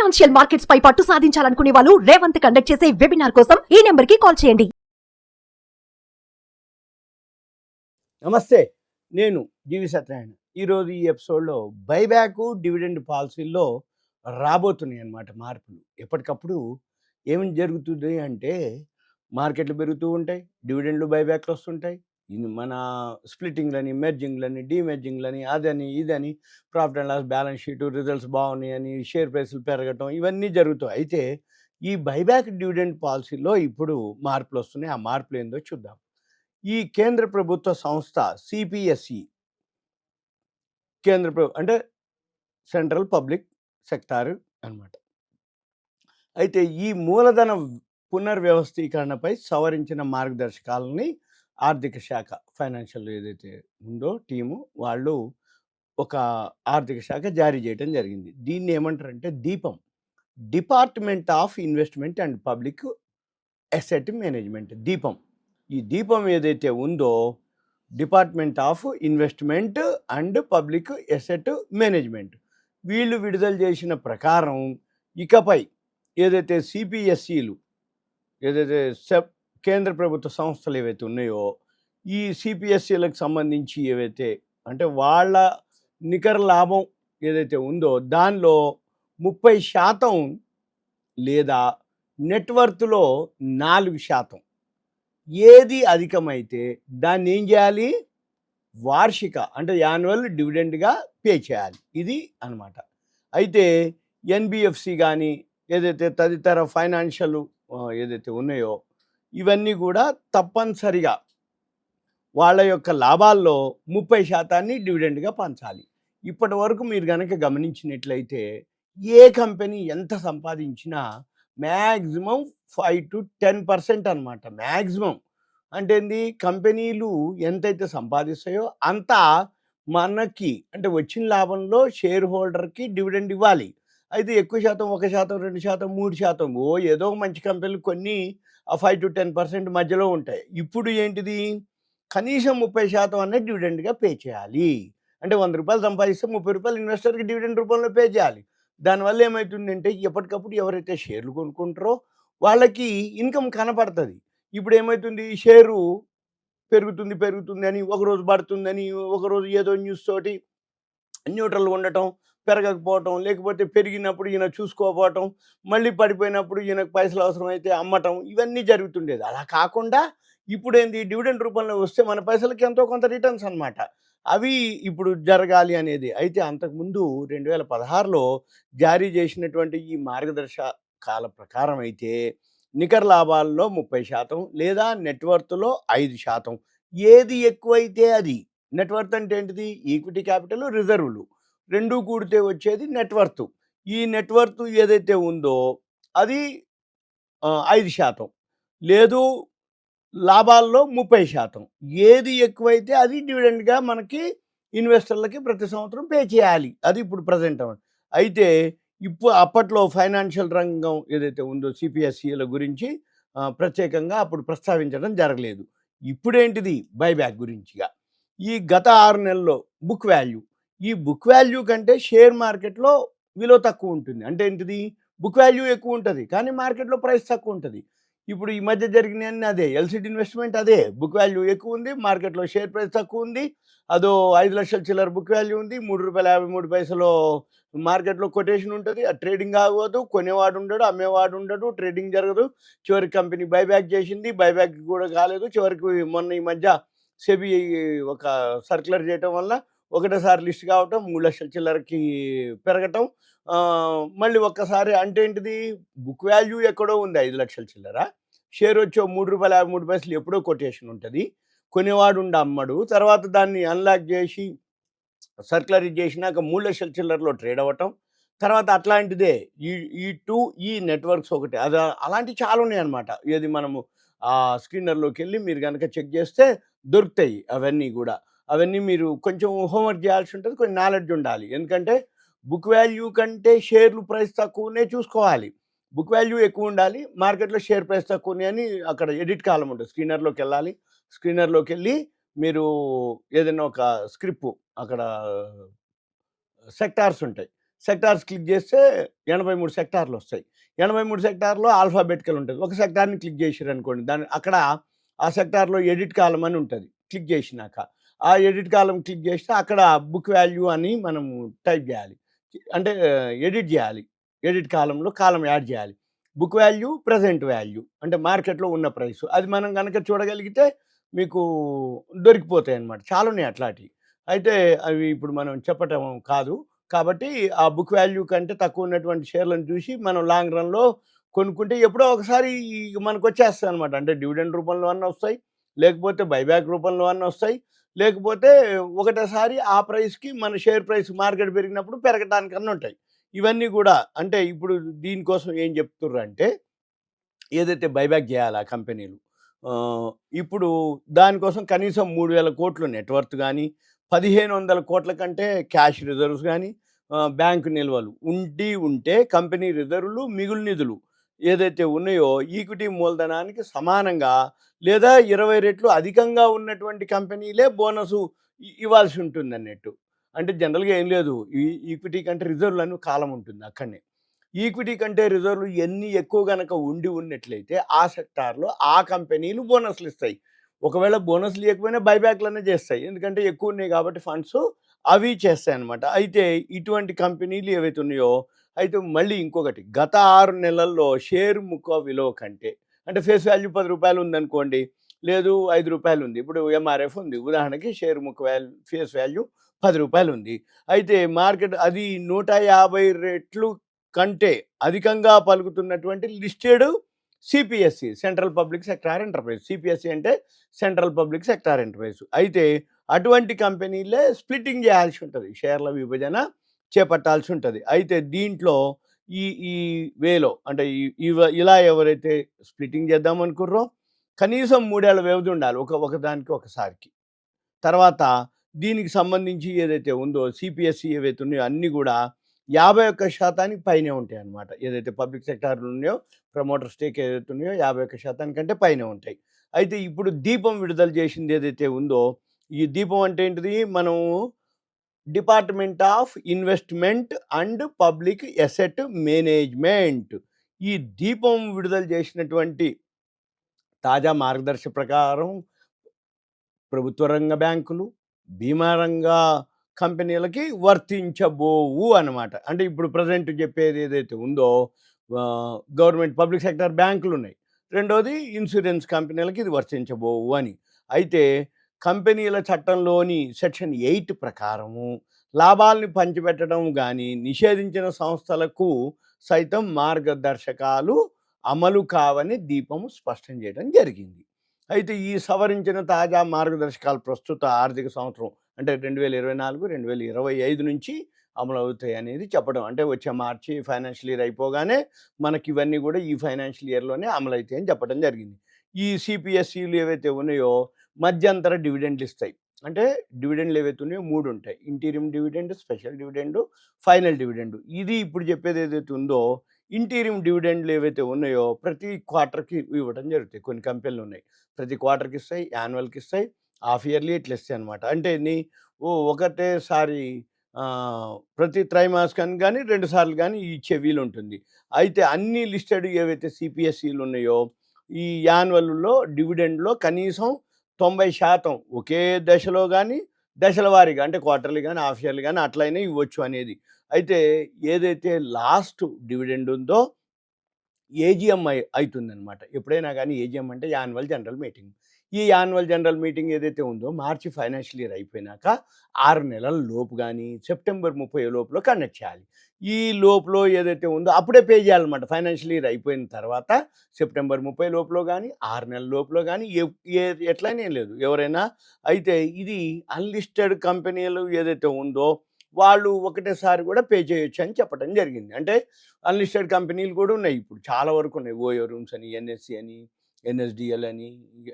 Financial markets పై పట్టు సాధించాలనుకునే వాళ్ళు Revanth conduct చేసే వెబినార్ కోసం ఈ నెంబర్ కి కాల్ చేయండి. నమస్తే, నేను జీవి సత్యనారాయణ. ఈరోజు ఈ ఎపిసోడ్లో బైబ్యాక్ డివిడెండ్ పాలసీల్లో రాబోతున్నాయి అన్నమాట మార్పులు. ఎప్పటికప్పుడు ఏమి జరుగుతుంది అంటే మార్కెట్లు పెరుగుతూ ఉంటాయి, డివిడెండ్లు బైబ్యాక్లు వస్తుంటాయి. ఇది మన స్ప్లిట్టింగ్లని, మెర్జింగ్లని, డీమెర్జింగ్లని, అదని ఇదని, profit and loss balance sheet results బాగున్నాయని షేర్ ప్రైసులు పెరగటం ఇవన్నీ జరుగుతాయి. అయితే ఈ బైబ్యాక్ డివిడెండ్ పాలసీలో ఇప్పుడు మార్పులు వస్తున్నాయి. ఆ మార్పులు ఏందో చూద్దాం. ఈ కేంద్ర ప్రభుత్వ సంస్థ సిపిఎస్ఈ, అంటే సెంట్రల్ పబ్లిక్ సెక్టార్ అన్నమాట. అయితే ఈ మూలధన పునర్వ్యవస్థీకరణపై సవరించిన మార్గదర్శకాలని ఆర్థిక శాఖ, ఫైనాన్షియల్ ఏదైతే ఉందో టీము వాళ్ళు ఒక ఆర్థిక శాఖ జారీ చేయడం జరిగింది. దీన్ని ఏమంటారంటే దీపం, department of investment and public asset management. దీపం, ఈ దీపం ఏదైతే ఉందో department of investment and public asset management వీళ్ళు విడుదల చేసిన ప్రకారం ఇకపై ఏదైతే సిపిఎస్ఈలు, ఏదైతే కేంద్ర ప్రభుత్వ సంస్థలు ఏవైతే ఉన్నాయో ఈ సిపిఎస్ఈలకు సంబంధించి ఏవైతే అంటే వాళ్ళ నికర లాభం ఏదైతే ఉందో దానిలో 30% లేదా నెట్వర్త్లో 4% ఏది అధికమైతే దాన్ని ఏం చేయాలి, వార్షిక అంటే యాన్యువల్ డివిడెండ్గా పే చేయాలి. ఇది అన్నమాట. అయితే ఎన్బిఎఫ్సి కానీ ఏదైతే తదితర ఫైనాన్షియల్ ఏదైతే ఉన్నాయో ఇవన్నీ కూడా తప్పనిసరిగా వాళ్ళ యొక్క లాభాల్లో 30% డివిడెండ్గా పంచాలి. ఇప్పటి వరకు మీరు కనుక గమనించినట్లయితే ఏ కంపెనీ ఎంత సంపాదించినా మ్యాక్సిమం 5 to 10% అనమాట. మ్యాక్సిమం అంటే ఏంది, కంపెనీలు ఎంతైతే సంపాదిస్తాయో అంతా మనకి అంటే వచ్చిన లాభంలో షేర్ హోల్డర్కి డివిడెండ్ ఇవ్వాలి. అయితే ఎక్కువ శాతం 1%, 2%, 3% ఏదో మంచి కంపెనీలు కొన్ని 5 to 10% మధ్యలో ఉంటాయి. ఇప్పుడు ఏంటిది, కనీసం 30% అనేది డివిడెండ్గా పే చేయాలి. అంటే 100 రూపాయలు సంపాదిస్తే 30 రూపాయలు ఇన్వెస్టర్కి డివిడెండ్ రూపంలో పే చేయాలి. దానివల్ల ఏమవుతుందంటే ఎప్పటికప్పుడు ఎవరైతే షేర్లు కొనుక్కుంటారో వాళ్ళకి ఇన్కమ్ కనపడుతుంది. ఇప్పుడు ఏమవుతుంది, షేరు పెరుగుతుంది అని ఒకరోజు పడుతుందని, ఒకరోజు ఏదో న్యూస్ తోటి న్యూట్రల్గా ఉండటం, పెరగకపోవటం, లేకపోతే పెరిగినప్పుడు ఈయన చూసుకోకపోవటం, మళ్ళీ పడిపోయినప్పుడు ఈయనకు పైసలు అవసరమైతే అమ్మటం, ఇవన్నీ జరుగుతుండేది. అలా కాకుండా ఇప్పుడు ఏంది, డివిడెండ్ రూపంలో వస్తే మన పైసలకి ఎంతో కొంత రిటర్న్స్ అన్నమాట. అవి ఇప్పుడు జరగాలి అనేది. అయితే అంతకుముందు 2016లో జారీ చేసినటువంటి ఈ మార్గదర్శకాల ప్రకారం అయితే నికర లాభాల్లో 30% లేదా నెట్వర్త్లో 5%, ఏది ఎక్కువైతే అది. నెట్వర్త్ అంటే ఏంటిది, ఈక్విటీ క్యాపిటల్, రిజర్వులు రెండూ కూడితే వచ్చేది నెట్వర్త్. ఈ నెట్వర్త్ ఏదైతే ఉందో అది 5%, లేదు లాభాల్లో 30%, ఏది ఎక్కువైతే అది డివిడెండ్గా మనకి ఇన్వెస్టర్లకి ప్రతి సంవత్సరం పే చేయాలి. అది ఇప్పుడు ప్రజెంట్ అయితే ఇప్పుడు అప్పట్లో ఫైనాన్షియల్ రంగం ఏదైతే ఉందో సిపిఎస్ఈల గురించి ప్రత్యేకంగా అప్పుడు ప్రస్తావించడం జరగలేదు. ఇప్పుడేంటిది, బైబ్యాక్ గురించిగా ఈ గత 6 నెలల్లో బుక్ వాల్యూ, ఈ బుక్ వాల్యూ కంటే షేర్ మార్కెట్లో విలువ తక్కువ ఉంటుంది. అంటే ఏంటిది, బుక్ వాల్యూ ఎక్కువ ఉంటుంది కానీ మార్కెట్లో ప్రైస్ తక్కువ ఉంటుంది. ఇప్పుడు ఈ మధ్య జరిగినాయన్నీ అదే. ఎల్సిడి ఇన్వెస్ట్మెంట్ అదే, బుక్ వాల్యూ ఎక్కువ ఉంది, మార్కెట్లో షేర్ ప్రైస్ తక్కువ ఉంది. అదో 5 లక్షల చిల్లర బుక్ వాల్యూ ఉంది, ₹3.53 మార్కెట్లో కొటేషన్ ఉంటుంది. ఆ ట్రేడింగ్ అవ్వదు, కొనేవాడు ఉండడు, అమ్మేవాడు ఉండడు, ట్రేడింగ్ జరగదు. చివరికి కంపెనీ బైబ్యాక్ చేసింది, బైబ్యాక్ కూడా కాలేదు. చివరికి మొన్న ఈ మధ్య సెబీ ఒక సర్క్యులర్ చేయటం వల్ల ఒకటేసారి లిస్ట్ కావటం, 3 లక్షల చిల్లరకి పెరగటం, మళ్ళీ ఒక్కసారి అంటే ఏంటిది, బుక్ వాల్యూ ఎక్కడో ఉంది 5 లక్షల చిల్లర, షేర్ వచ్చి ₹3.53 ఎప్పుడో కొటేషన్ ఉంటుంది, కొనేవాడు ఉండి అమ్మడు. తర్వాత దాన్ని అన్లాక్ చేసి సర్క్యులర్ చేసినాక 3 లక్షల చిల్లరలో ట్రేడ్ అవ్వటం. తర్వాత అట్లాంటిదే ఈ నెట్వర్క్స్ ఒకటి, అది అలాంటివి చాలా ఉన్నాయి అన్నమాట. ఏది మనము స్క్రీనర్లోకి వెళ్ళి మీరు కనుక చెక్ చేస్తే దొరుకుతాయి అవన్నీ కూడా. అవన్నీ మీరు కొంచెం హోంవర్క్ చేయాల్సి ఉంటుంది, కొంచెం నాలెడ్జ్ ఉండాలి. ఎందుకంటే బుక్ వాల్యూ కంటే షేర్లు ప్రైస్ తక్కువనే చూసుకోవాలి. బుక్ వాల్యూ ఎక్కువ ఉండాలి, మార్కెట్లో షేర్ ప్రైస్ తక్కువనే అని అక్కడ ఎడిట్ కాలం ఉంటుంది. స్క్రీనర్లోకి వెళ్ళాలి, స్క్రీనర్లోకి వెళ్ళి మీరు ఏదైనా ఒక స్క్రిప్ట్, అక్కడ సెక్టార్స్ ఉంటాయి, సెక్టార్స్ క్లిక్ చేస్తే 83 సెక్టార్లు వస్తాయి. 83 సెక్టార్‌లో ఆల్ఫాబెటికల్ ఉంటది. ఒక సెక్టార్‌ని క్లిక్ చేసిరనుకోండి, అక్కడ ఆ సెక్టార్‌లో ఎడిట్ కాలమ్ అని ఉంటది. క్లిక్ చేసినాక, ఆ ఎడిట్ కాలమ్ క్లిక్ చేస్తే అక్కడ బుక్ వాల్యూ అని మనము టైప్ చేయాలి. అంటే ఎడిట్ చేయాలి. ఎడిట్ కాలమ్‌లో కాలమ్ యాడ్ చేయాలి. బుక్ వాల్యూ, ప్రెజెంట్ వాల్యూ అంటే మార్కెట్‌లో ఉన్న ప్రైస్. అది మనం గనక చూడగలిగితే మీకు దొరికిపోతాయన్నమాట. చాలా ఉన్నాయి అట్లాంటివి. అయితే అవి ఇప్పుడు మనం చెప్పటం కాదు. కాబట్టి ఆ బుక్ వాల్యూ కంటే తక్కువ ఉన్నటువంటి షేర్లను చూసి మనం లాంగ్ రన్‌లో కొనుక్కుంటే ఎప్పుడో ఒకసారి మనకొచ్చేస్తాయన్నమాట. అంటే డివిడెండ్ రూపంలో అన్నా వస్తాయి. లేకపోతే బైబ్యాక్ రూపంలో అన్నా వస్తాయి. లేకపోతే ఒకటేసారి ఆ ప్రైస్‌కి మన షేర్ ప్రైస్ మార్కెట్ పెరిగినప్పుడు పెరగటానికన్నా ఉంటాయి. ఇవన్నీ గూడా అంటే ఇప్పుడు దీనికోసం ఏం చెప్తుర్రంటే ఏదైతే బైబ్యాక్ చేయాలా కంపెనీలు, ఇప్పుడు దానికోసం కనీసం 3,000 కోట్లు నెట్ వర్త్ గానీ, 1,500 కోట్ల కంటే క్యాష్ రిజర్వ్స్ గానీ, బ్యాంకు నిల్వలు ఉంటే కంపెనీ రిజర్వ్‌లు, మిగులు నిధులు ఏదైతే ఉన్నాయో ఈక్విటీ మూలధనానికి సమానంగా లేదా 20 రెట్లు అధికంగా ఉన్నటువంటి కంపెనీలే బోనసు ఇవ్వాల్సి ఉంటుందన్నట్టు. అంటే జనరల్‌గా ఏం లేదు. ఈక్విటీ కంటే రిజర్వ్‌లని కాలం ఉంటుంది అక్కడనే. ఈక్విటీ కంటే రిజర్వ్‌లు ఎన్ని ఎక్కువ గనక ఉన్నట్లయితే ఆ సెక్టార్‌లో ఆ కంపెనీలు బోనస్‌లు ఇస్తాయి. ఒకవేళ బోనస్‌లు ఇయ్యకపోయినా బైబ్యాక్‌లన్నా చేస్తాయి. ఎందుకంటే ఎక్కువ ఉన్నాయి కాబట్టి ఫండ్స్ అవి చేస్తాయన్నమాట. అయితే ఇటువంటి కంపెనీలు ఏవైతే ఉన్నాయో, అయితే మళ్ళీ ఇంకొకటి గత 6 నెలల్లో షేర్ ముఖ విలువ కంటే అంటే ఫేస్ వాల్యూ రూ. 10 ఉందనుకోండి. లేదు రూ. 5 ఉంది. ఇప్పుడు ఎంఆర్ఎఫ్ ఉంది. ఉదాహరణకి షేర్ ముఖ ఫేస్ వాల్యూ రూ. 10 ఉంది. అయితే మార్కెట్ అది 150 రెట్లు కంటే అధికంగా పలుకుతున్నటువంటి listed CPSC, central public sector enterprise. CPSC అంటే సెంట్రల్ పబ్లిక్ సెక్టార్ ఎంటర్ప్రైజ్. అయితే అటువంటి కంపెనీలే స్ప్లిట్టింగ్ చేయాల్సి ఉంటుంది. షేర్ల విభజన చేపట్టాల్సి ఉంటుంది. అయితే దీంట్లో ఈ ఈ వేలో అంటే ఇలా ఎవరైతే స్ప్లిట్టింగ్ చేద్దాం అనుకుర్రో కనీసం 3 ఏళ్ల వ్యవధి ఉండాలి. ఒకదానికి ఒకసారికి. తర్వాత దీనికి సంబంధించి ఏదైతే ఉందో సిపిఎస్సి ఏవైతే ఉన్నాయో అన్నీ కూడా 51% పైనే ఉంటాయన్నమాట. ఏదైతే పబ్లిక్ సెక్టార్‌లు ఉన్నాయో ప్రమోటర్ స్టేక్ ఏదైతే ఉన్నాయో 51% కంటే పైనే ఉంటాయి. అయితే ఇప్పుడు దీపం విడుదల చేసింది ఏదైతే ఉందో, ఈ దీపం అంటే ఏంటిది? మనం department of investment and public asset management ఈ దీపం విడుదల చేసినటువంటి తాజా మార్గదర్శి ప్రకారం ప్రభుత్వ రంగ బ్యాంకులు, బీమా రంగ కంపెనీలకి వర్తించబోవు అనమాట. అంటే ఇప్పుడు ప్రెజెంట్ చెప్పేది ఏదైతే ఉందో గవర్నమెంట్ పబ్లిక్ సెక్టర్ బ్యాంకులు ఉన్నాయి. రెండోది ఇన్సూరెన్స్ కంపెనీలకి ఇది వర్తించబోవు అని. అయితే కంపెనీల చట్టంలోని సెక్షన్ 8 ప్రకారము లాభాల్ని పంచిపెట్టడం కానీ నిషేధించిన సంస్థలకు సైతం మార్గదర్శకాలు అమలు కావని దీపము స్పష్టం చేయడం జరిగింది. అయితే ఈ సవరించిన తాజా మార్గదర్శకాలు ప్రస్తుత ఆర్థిక సంవత్సరం అంటే 2024, 2025 నుంచి అమలవుతాయి అనేది చెప్పడం. అంటే వచ్చే మార్చి ఫైనాన్షియల్ ఇయర్ అయిపోగానే మనకి ఇవన్నీ కూడా ఈ ఫైనాన్షియల్ ఇయర్‌లోనే అమలవుతాయి అని చెప్పడం జరిగింది. ఈ సిపిఎస్ఈలు ఏవైతే ఉన్నాయో మధ్యంతర డివిడెండ్లు ఇస్తాయి. అంటే డివిడెండ్లు ఏవైతే ఉన్నాయో 3 ఉంటాయి. Interim dividend, special dividend, final dividend. ఇది ఇప్పుడు చెప్పేది ఏదైతే ఉందో ఇంటీరియం డివిడెండ్లు ఏవైతే ఉన్నాయో ప్రతి క్వార్టర్‌కి ఇవ్వడం జరుగుతాయి. కొన్ని కంపెనీలు ఉన్నాయి. ప్రతి క్వార్టర్‌కి ఇస్తాయి, యాన్యువల్‌కి ఇస్తాయి, హాఫ్ ఇయర్లీ ఇట్లా ఇస్తాయి అనమాట. అంటే ఒకటేసారి ప్రతి త్రైమాసికానికి కానీ 2 సార్లు కానీ ఇచ్చే వీలుంటుంది. అయితే అన్ని లిస్టెడ్ ఏవైతే సిపిఎస్ఈలు ఉన్నాయో ఈ యాన్యువల్‌లో డివిడెండ్‌లో కనీసం 90% ఒకే దశలో కానీ దశల వారీగా అంటే క్వార్టర్లీ కానీ హాఫ్ ఇయర్లీ కానీ అట్లయినా ఇవ్వచ్చు అనేది. అయితే ఏదైతే లాస్ట్ డివిడెండ్ ఉందో ఏజీఎం అవుతుందన్నమాట. ఎప్పుడైనా కానీ ఏజీఎం అంటే యాన్యువల్ జనరల్ మీటింగ్. ఈ యాన్యువల్ జనరల్ మీటింగ్ ఏదైతే ఉందో మార్చి ఫైనాన్షియల్ ఇయర్ అయిపోయినాక 6 నెలల లోపు కానీ సెప్టెంబర్ 30 లోపల కండక్ట్ చేయాలి. ఈ లోపల ఏదైతే ఉందో అప్పుడే పే చేయాలన్నమాట. ఫైనాన్షియల్ ఇయర్ అయిపోయిన తర్వాత సెప్టెంబర్ 30 లోపల కానీ 6 నెలల లోపల కానీ ఎట్లయినా ఏం లేదు ఎవరైనా. అయితే ఇది అన్లిస్టెడ్ కంపెనీలు ఏదైతే ఉందో వాళ్ళు ఒకటేసారి కూడా పే చేయొచ్చు అని చెప్పడం జరిగింది. అంటే అన్లిస్టెడ్ కంపెనీలు కూడా ఉన్నాయి. ఇప్పుడు చాలా వరకు ఉన్నాయి. ఓయో రూమ్స్ అని, ఎన్ఎస్సి అని, ఎన్ఎస్డిఎల్ అని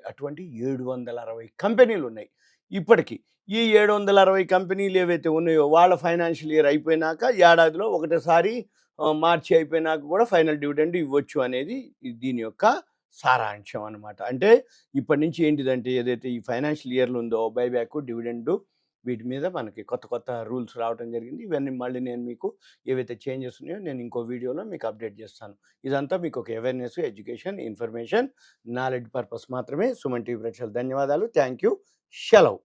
అటువంటి 760 కంపెనీలు ఉన్నాయి ఇప్పటికి. ఈ 760 కంపెనీలు ఏవైతే ఉన్నాయో వాళ్ళ ఫైనాన్షియల్ ఇయర్ అయిపోయినాక ఏడాదిలో ఒకటేసారి మార్చి అయిపోయినాక కూడా ఫైనల్ డివిడెండ్ ఇవ్వచ్చు అనేది దీని యొక్క సారాంశం అనమాట. అంటే ఇప్పటి నుంచి ఏంటిదంటే ఏదైతే ఈ ఫైనాన్షియల్ ఇయర్లో ఉందో బైబ్యాక్, డివిడెండ్ వీటి మీద మనకి కొత్త కొత్త రూల్స్ రావడం జరిగింది. ఇవన్నీ మళ్ళీ నేను మీకు ఏవైతే చేంజెస్ ఉన్నాయో నేను ఇంకో వీడియోలో మీకు అప్డేట్ చేస్తాను. ఇదంతా మీకు ఒక awareness, education, information, knowledge purpose మాత్రమే. సుమన్ టీవీ ప్రేక్షకులకు ధన్యవాదాలు. Thank you. సెలవు.